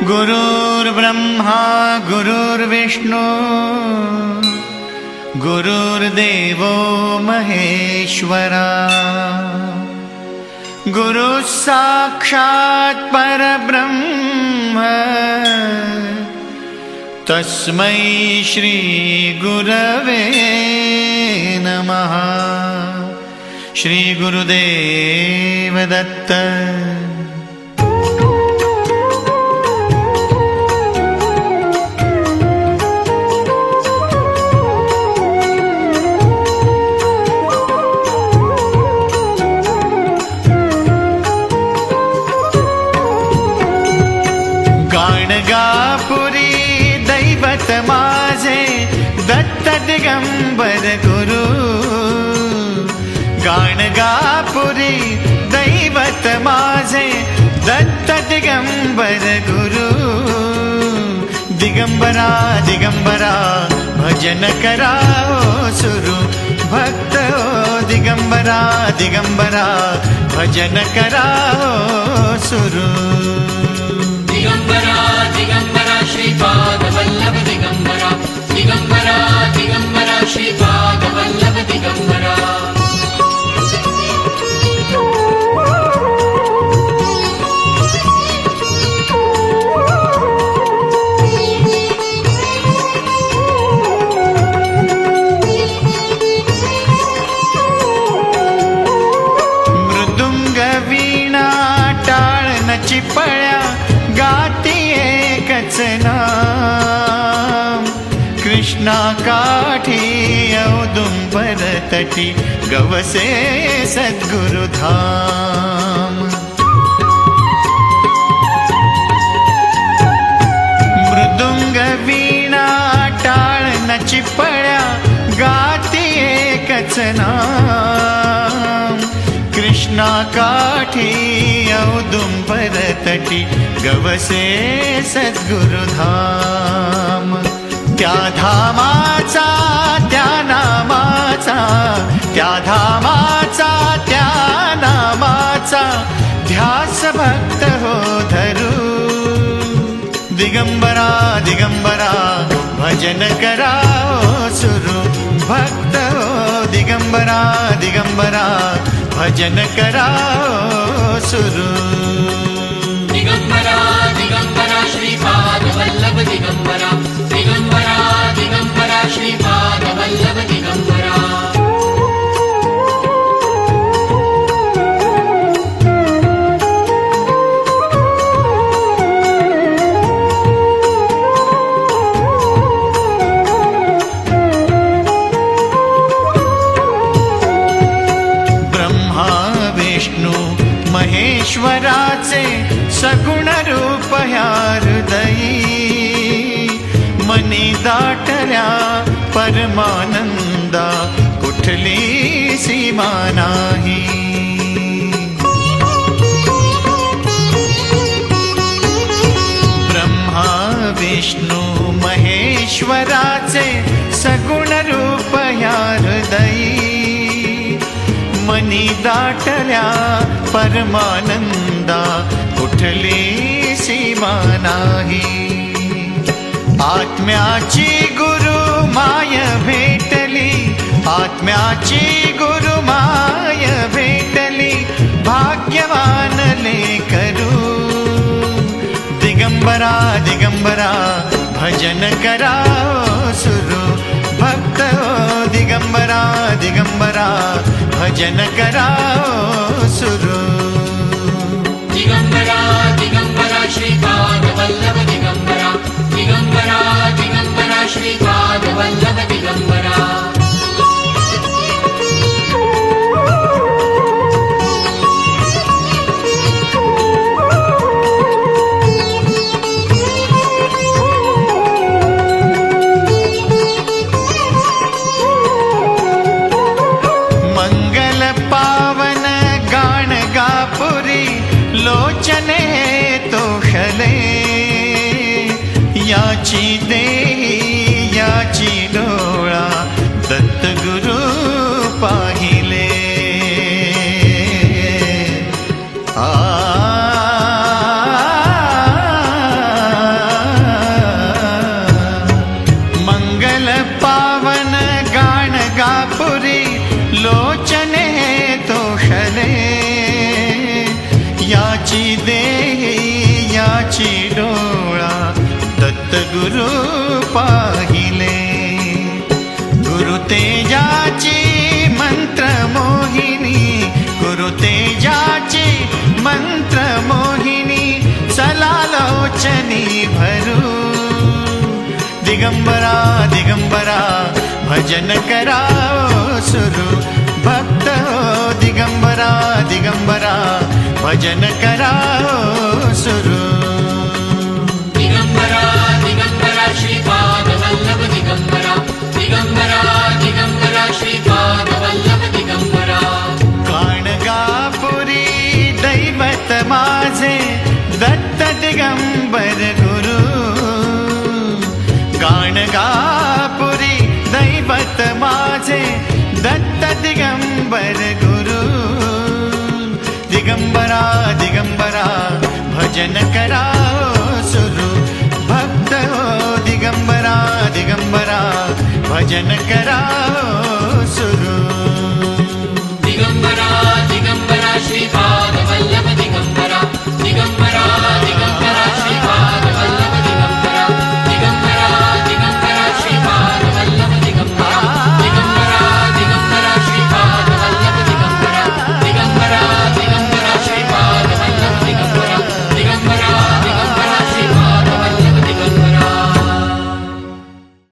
गुरुर्ब्रह्मा गुरुर्विष्णू गुरुर्देवो महेश्वरा गुरुः साक्षात् परब्रह्म तस्मै श्री गुरवे नमः। श्री गुरुदेव दत्त। गाणगापुरी दैवत माझे दत्त दिगंबर गुरु। गाणगापुरी दैवत माझे दत्त दिगंबर गुरु। दिगंबरा दिगंबरा भजन करा सुरू भक्त हो। दिगंबरा दिगंबरा भजन करा सुरू। दिगंबरा दिगंबरा श्रीपाद वल्लभ दिगंबरा। दिगंबरा दिगंबरा श्रीपाद वल्लभ दिगंबरा। मृदुंग वीणा टाळ न चिपळ्या गाती एकच नाम। कृष्णा काठी औदुंबर तटी गवसे सद्गुरु धाम। मृदुंग वीणा टाळ न चिपळ्या गाती एकच नाम। कृष्णा काठी औदुंबर तटी गवसे सद्गुरु धाम। त्या धामाचा त्या नामाचा त्या धामाचा त्या नामाचा ध्यास भक्त हो धरू। दिगंबरा दिगंबरा भजन करा सुरू भक्त हो। दिगंबरा दिगंबरा भजन करा सुरू। दिगंबरा दिगंबरा श्रीपाद वल्लभ दिगंबरा। दिगंबरा दिगंबरा श्रीपाद वल्लभ दिगंबरा। महेश्वराचे सगुण रूप ह्या हृदयी। मनी दाटल्या परमानंदा कुठली सीमा नाही। ब्रह्मा विष्णू महेश्वराचे सगुण रूप ह्या हृदयी। मनी दाटल्या परमानंदा कुठली सीमा नाही। आत्म्याची गुरु माय भेटली आत्म्याची गुरु माय भेटली भाग्यवान लेकरू। दिगंबरा दिगंबरा भजन करा सुरू भक्त हो। दिगंबरा दिगंबरा भजन करा सुरू। दिगंबरा दिगंबरा श्रीपाद वल्लभ दिगंबरा। दिगंबरा दिगंबरा श्रीपाद वल्लभ दिगंबरा। लोचने तोषले याची देही याची डोळा तेजाची डोळा दत्त गुरु पाहिले. गुरु तेजाची मंत्र मोहिनी, गुरु तेजाची मंत्र मोहिनी, सलालोचनी भरू. दिगंबरा दिगंबरा भजन करा सुरू. भक्त हो दिगंबरा दिगंबरा भजन करा सुरू. दिगंबरा दिगंबरा श्रीपाद वल्लभ दिगंबरा, दिगंबरा दिगंबरा श्रीपाद वल्लभ दिगंबरा. गाणगापुरी दैवत माझे दत्त दिगंबर गुरु. गाणगापुरी दैवत माझे दत्त दिगंबर गुरु. दिगंबरा दिगंबरा भजन करा सुरू. भक्त हो दिगंबरा दिगंबरा भजन करा सुरू. दिगंबरा दिगंबरा श्रीपाद